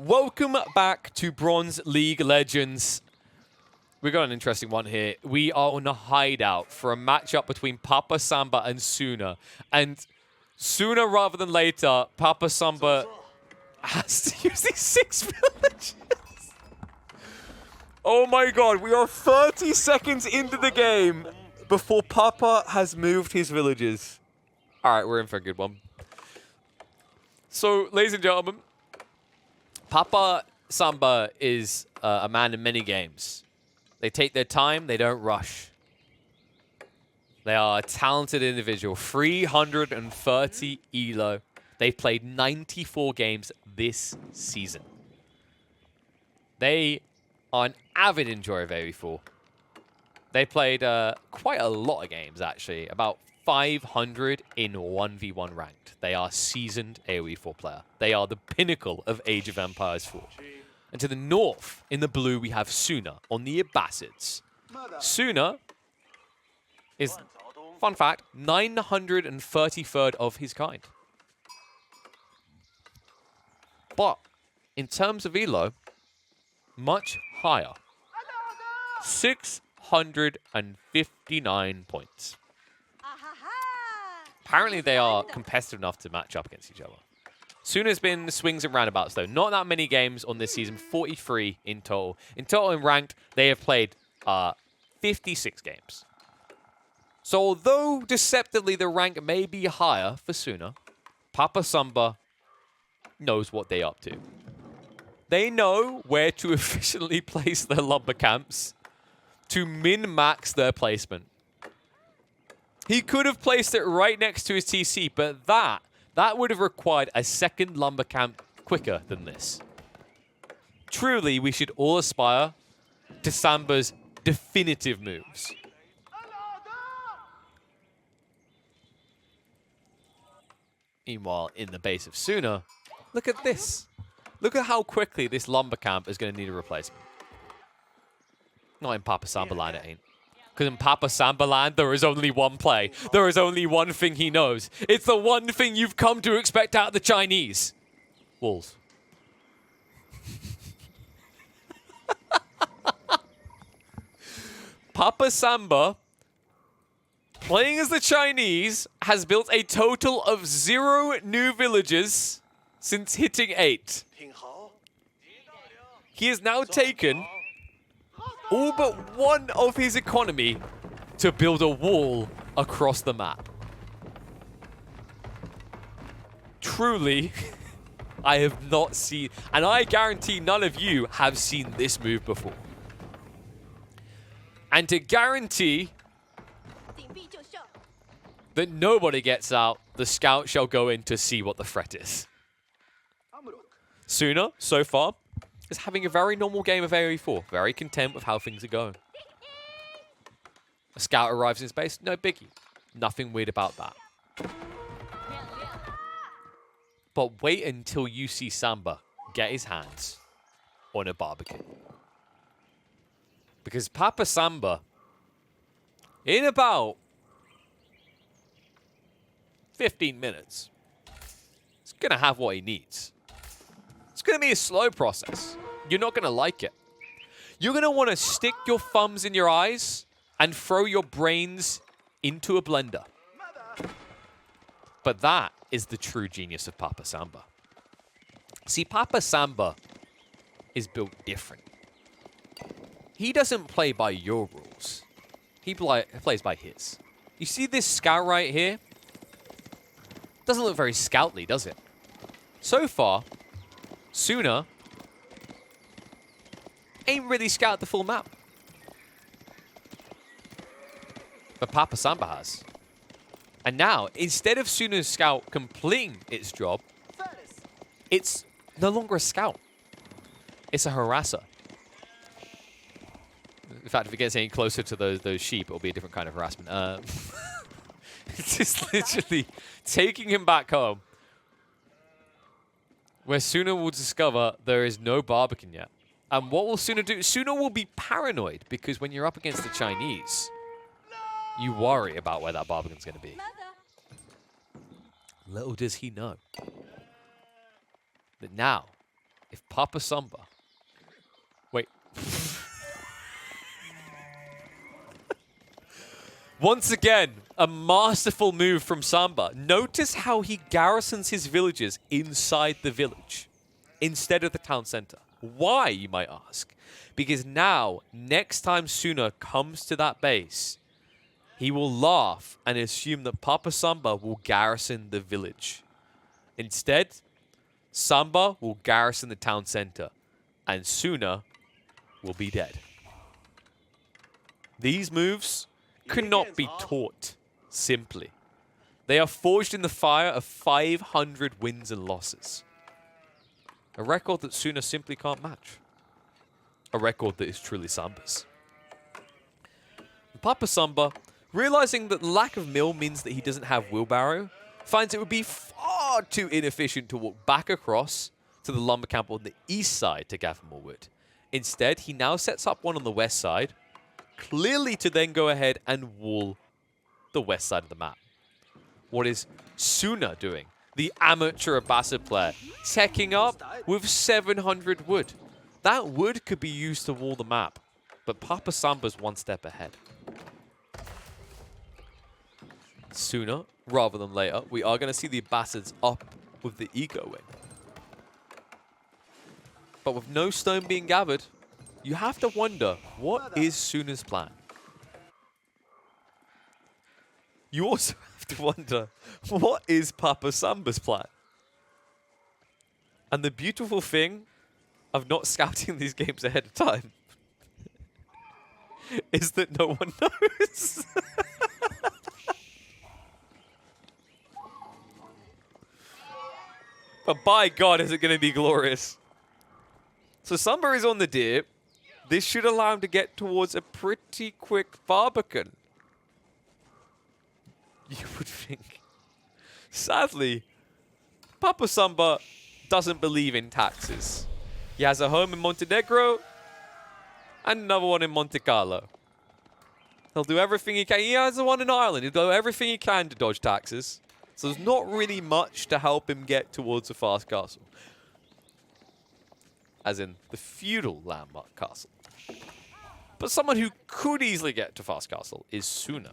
Welcome back to Bronze League Legends. We got an interesting one here. We are on a hideout for a matchup between Papa Samba and Suna. And sooner rather than later, Papa Samba has to use these 6 villages. Oh my god, we are 30 seconds into the game before Papa has moved his villages. Alright, we're in for a good one. So, ladies and gentlemen, Papa Samba is a man in many games. They take their time, they don't rush. They are a talented individual. 330 ELO. They've played 94 games this season. They are an avid enjoyer of AoE4. They played quite a lot of games, actually. About 500 in 1v1 ranked. They are seasoned AoE4 player. They are the pinnacle of Age of Empires 4. And to the north, in the blue, we have Suna on the Abbasids. Suna is, fun fact, 933rd of his kind. But in terms of ELO, much higher. 659 points. Apparently they are competitive enough to match up against each other. Suna's been swings and roundabouts, though. Not that many games on this season. 43 in total. In total, in ranked, they have played 56 games. So although deceptively the rank may be higher for Suna, Papa Samba knows what they're up to. They know where to efficiently place their lumber camps to min-max their placement. He could have placed it right next to his TC, but that would have required a second lumber camp quicker than this. Truly, we should all aspire to Samba's definitive moves. Meanwhile, in the base of Suna, look at this. Look at how quickly this lumber camp is going to need a replacement. Not in Papa Samba land, it ain't. Because in Papa Samba land, there is only one play. There is only one thing he knows. It's the one thing you've come to expect out of the Chinese. Walls. Papa Samba, playing as the Chinese, has built a total of 0 new villages since hitting 8. He has now taken all but one of his economy to build a wall across the map. Truly, I have not seen, and I guarantee none of you have seen this move before. And to guarantee that nobody gets out, the scout shall go in to see what the threat is. Suna, so far, is having a very normal game of AoE4. Very content with how things are going. A scout arrives in space, no biggie. Nothing weird about that. But wait until you see Samba get his hands on a barbecue. Because Papa Samba, in about 15 minutes, is going to have what he needs. It's going to be a slow process. You're not going to like it. You're going to want to stick your thumbs in your eyes and throw your brains into a blender. But that is the true genius of Papa Samba. See, Papa Samba is built different. He doesn't play by your rules. He plays by his. You see this scout right here? Doesn't look very scoutly, does it? So far, Suna ain't really scouted the full map. But Papa Samba has. And now, instead of Suna's scout completing its job, it's no longer a scout. It's a harasser. In fact, if it gets any closer to those sheep, it'll be a different kind of harassment. It's just literally taking him back home, where Suna will discover there is no Barbican yet. And what will Suna do? Suna will be paranoid, because when you're up against the Chinese, you worry about where that Barbican's going to be. Little does he know that now, if Papa Samba... Wait. Once again, a masterful move from Samba. Notice how he garrisons his villagers inside the village instead of the town center. Why, you might ask? Because now, next time Suna comes to that base, he will laugh and assume that Papa Samba will garrison the village. Instead, Samba will garrison the town center, and Suna will be dead. These moves cannot be taught simply. They are forged in the fire of 500 wins and losses. A record that Suna simply can't match. A record that is truly Samba's. Papa Samba, realizing that lack of mill means that he doesn't have wheelbarrow, finds it would be far too inefficient to walk back across to the lumber camp on the east side to gather more wood. Instead, he now sets up one on the west side, clearly to then go ahead and wall the west side of the map. What is Suna doing? The amateur Abbasid player, teching up with 700 wood. That wood could be used to wall the map, but Papa Samba's one step ahead. Sooner rather than later, we are going to see the Abbasids up with the Ego wing. But with no stone being gathered, you have to wonder, what is Suna's plan? You also have to wonder, what is Papa Samba's plan? And the beautiful thing of not scouting these games ahead of time is that no one knows. But by God, is it going to be glorious. So Samba is on the deer. This should allow him to get towards a pretty quick Barbican. You would think. Sadly, Papa Samba doesn't believe in taxes. He has a home in Montenegro and another one in Monte Carlo. He'll do everything he can. He has the one in Ireland. He'll do everything he can to dodge taxes. So there's not really much to help him get towards a fast castle. As in the feudal landmark castle. But someone who could easily get to fast castle is Suna.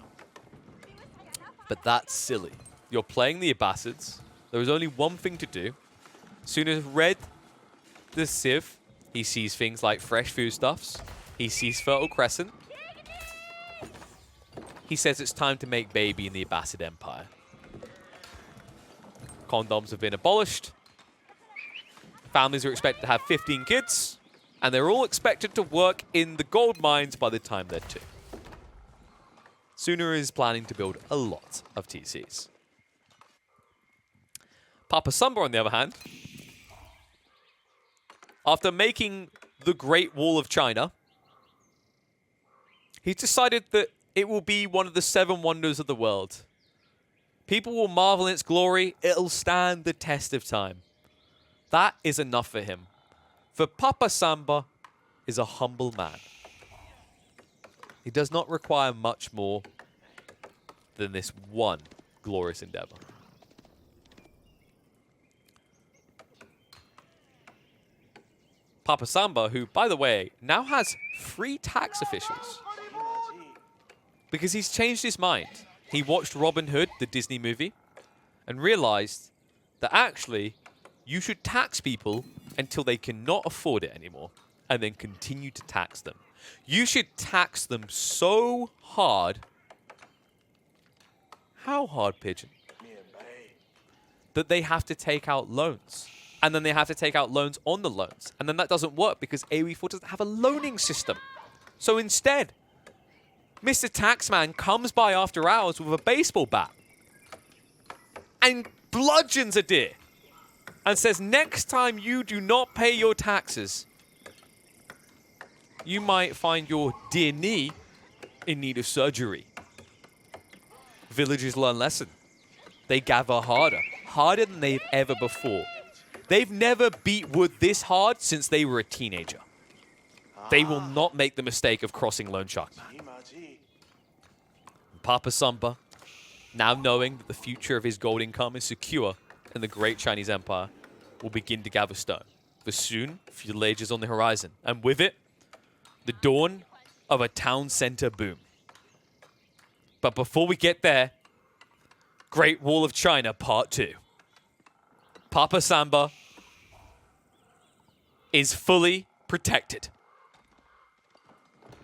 But that's silly. You're playing the Abbasids. There is only one thing to do. Suna's read the Civ. He sees things like fresh foodstuffs. He sees Fertile Crescent. He says it's time to make baby in the Abbasid Empire. Condoms have been abolished. Families are expected to have 15 kids. And they're all expected to work in the gold mines by the time they're 2. Suna is planning to build a lot of TCs. Papa Samba, on the other hand, after making the Great Wall of China, he's decided that it will be one of the 7 wonders of the world. People will marvel in its glory. It'll stand the test of time. That is enough for him. For Papa Samba is a humble man. He does not require much more than this one glorious endeavor. Papa Samba, who, by the way, now has 3 tax officials. Because he's changed his mind. He watched Robin Hood, the Disney movie, and realized that actually you should tax people until they cannot afford it anymore, and then continue to tax them. You should tax them so hard. How hard, Pigeon? That they have to take out loans. And then they have to take out loans on the loans. And then that doesn't work because AOE4 doesn't have a loaning system. So instead, Mr. Taxman comes by after hours with a baseball bat and bludgeons a deer and says, next time you do not pay your taxes, you might find your dear knee in need of surgery. Villagers learn lesson. They gather harder than they've ever before. They've never beat wood this hard since they were a teenager. They will not make the mistake of crossing Lone Shark Man. Papa Samba, now knowing that the future of his gold income is secure in the great Chinese Empire, will begin to gather stone. For soon, Feudal Age is on the horizon. And with it, the dawn of a town center boom. But before we get there, Great Wall of China Part 2. Papa Samba is fully protected.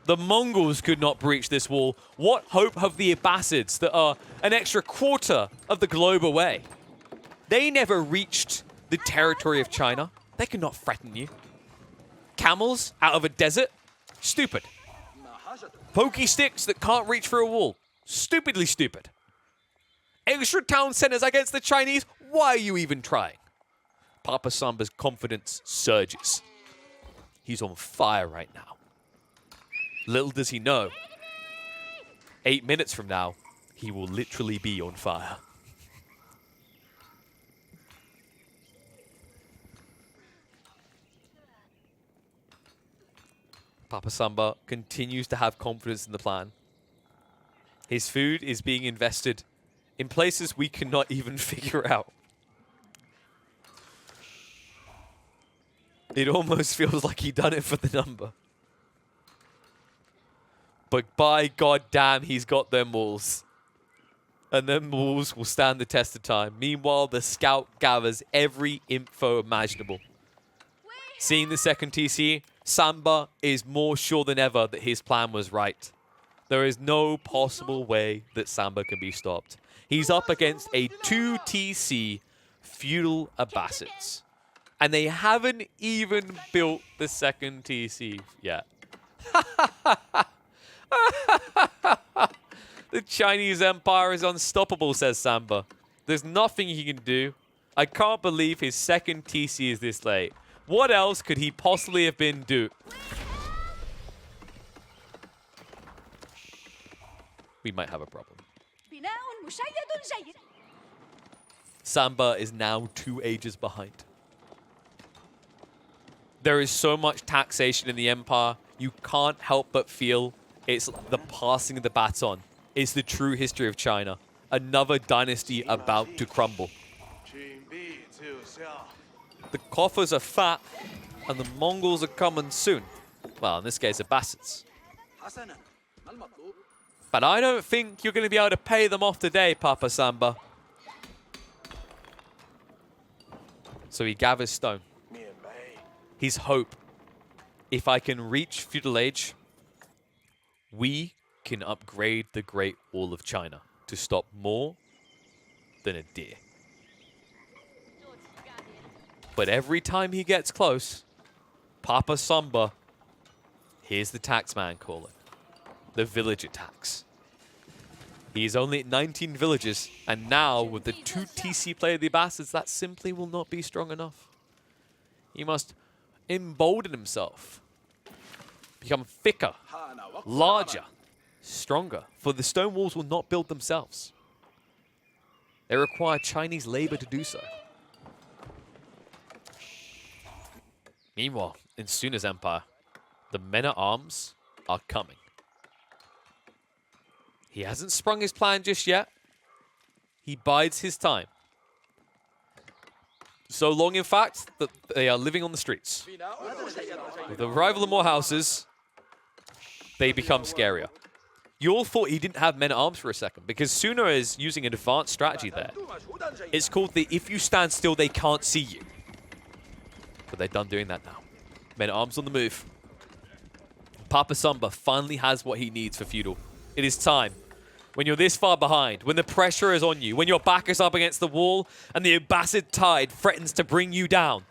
The Mongols could not breach this wall. What hope have the Abbasids that are an extra quarter of the globe away? They never reached the territory of China. They could not threaten you. Camels out of a desert? Stupid. Pokey sticks that can't reach through a wall? Stupidly stupid. Extra town centers against the Chinese? Why are you even trying? Papa Samba's confidence surges. He's on fire right now. Little does he know, 8 minutes from now, he will literally be on fire. Papa Samba continues to have confidence in the plan. His food is being invested in places we cannot even figure out. It almost feels like he done it for the number. But by God damn, he's got them walls. And them walls will stand the test of time. Meanwhile, the scout gathers every info imaginable. Seeing the second TC, Samba is more sure than ever that his plan was right. There is no possible way that Samba can be stopped. He's up against a 2 TC feudal Abbasids. And they haven't even built the second TC yet. The Chinese Empire is unstoppable, says Samba. There's nothing he can do. I can't believe his second TC is this late. What else could he possibly have been do? We might have a problem. Samba is now 2 ages behind. There is so much taxation in the Empire, you can't help but feel it's the passing of the baton. It's the true history of China. Another dynasty about to crumble. The coffers are fat, and the Mongols are coming soon. Well, in this case, Abbasids. But I don't think you're going to be able to pay them off today, Papa Samba. So he gathers stone. His hope. If I can reach Feudal Age, we can upgrade the Great Wall of China to stop more than a deer. But every time he gets close, Papa Samba hears the taxman calling. The village attacks. He's only at 19 villages, and now with the 2 TC play of the Abbasids, that simply will not be strong enough. He must embolden himself, become thicker, larger, stronger, for the stone walls will not build themselves. They require Chinese labor to do so. Meanwhile, in Suna's empire, the men-at-arms are coming. He hasn't sprung his plan just yet. He bides his time. So long, in fact, that they are living on the streets. With the arrival of more houses, they become scarier. You all thought he didn't have men-at-arms for a second, because Suna is using an advanced strategy there. It's called the if you stand still, they can't see you. But they're done doing that now. Men-at-arms on the move. Papa Samba finally has what he needs for Feudal. It is time. When you're this far behind, when the pressure is on you, when your back is up against the wall, and the Abbasid tide threatens to bring you down,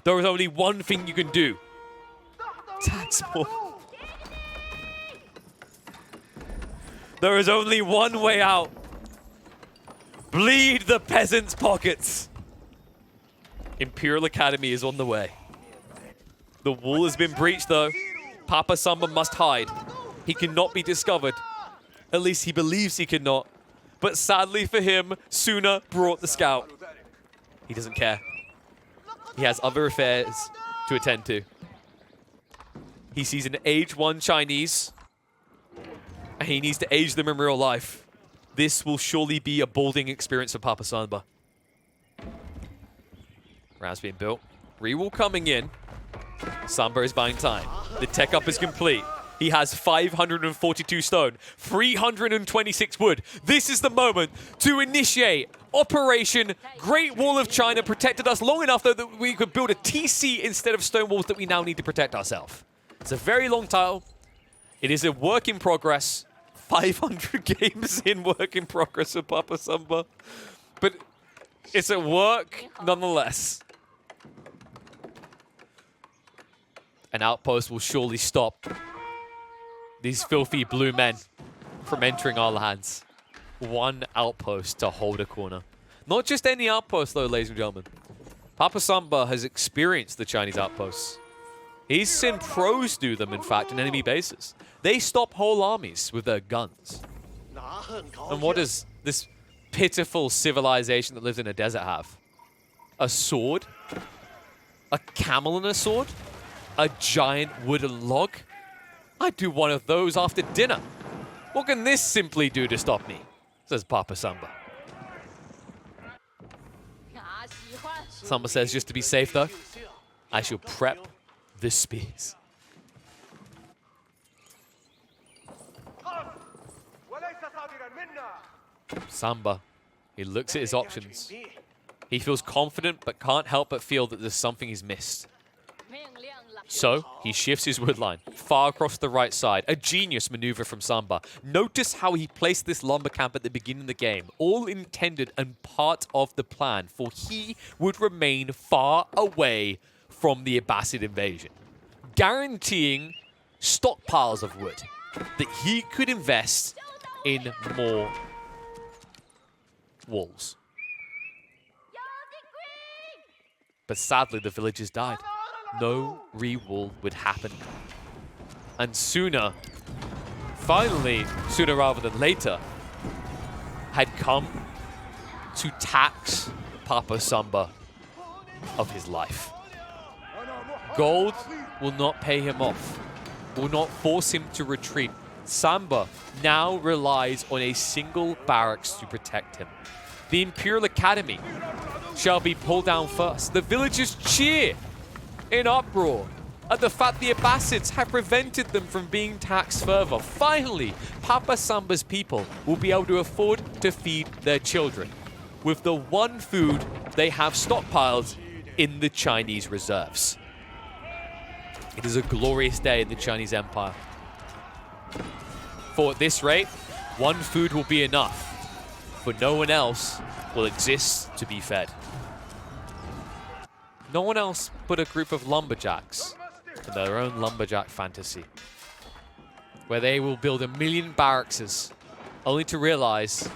there is only one thing you can do. Tax more. There is only one way out. Bleed the peasants' pockets. Imperial Academy is on the way. The wall has been breached, though. Papa Samba must hide. He cannot be discovered. At least he believes he cannot. But sadly for him, Suna brought the scout. He doesn't care. He has other affairs to attend to. He sees an age 1 Chinese, and he needs to age them in real life. This will surely be a balding experience for Papa Samba. Ram's being built. Rewall coming in. Samba is buying time. The tech up is complete. He has 542 stone, 326 wood. This is the moment to initiate Operation Great Wall of China. Protected us long enough, though, that we could build a TC instead of stone walls that we now need to protect ourselves. It's a very long title. It is a work in progress. 500 games in work in progress with Papa Samba. But it's a work nonetheless. An outpost will surely stop these filthy blue men from entering our lands. One outpost to hold a corner. Not just any outpost, though, ladies and gentlemen. Papa Samba has experienced the Chinese outposts. He's seen pros do them, in fact, in enemy bases. They stop whole armies with their guns. And what does this pitiful civilization that lives in a desert have? A sword? A camel and a sword? A giant wooden log? I'd do one of those after dinner. What can this simply do to stop me? Says Papa Samba. Samba says, just to be safe though, I shall prep the spears. Samba, he looks at his options. He feels confident but can't help but feel that there's something he's missed. So, he shifts his wood line far across the right side. A genius maneuver from Samba. Notice how he placed this lumber camp at the beginning of the game. All intended and part of the plan, for he would remain far away from the Abbasid invasion, guaranteeing stockpiles of wood that he could invest in more walls. But sadly, the villagers died. No re-wall would happen. And finally, sooner rather than later, had come to tax Papa Samba of his life. Gold will not pay him off, will not force him to retreat. Samba now relies on a single barracks to protect him. The Imperial Academy shall be pulled down first. The villagers cheer in uproar at the fact the Abbasids have prevented them from being taxed further. Finally, Papa Samba's people will be able to afford to feed their children with the one food they have stockpiled in the Chinese reserves. It is a glorious day in the Chinese Empire. For at this rate, one food will be enough, for no one else will exist to be fed. No one else but a group of lumberjacks in their own lumberjack fantasy, where they will build 1,000,000 barracks, only to realize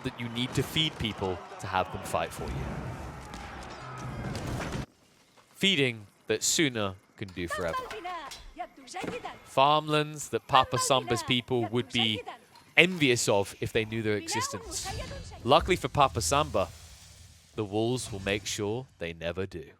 that you need to feed people to have them fight for you. Feeding that Suna can do forever. Farmlands that Papa Samba's people would be envious of if they knew their existence. Luckily for Papa Samba, the wolves will make sure they never do.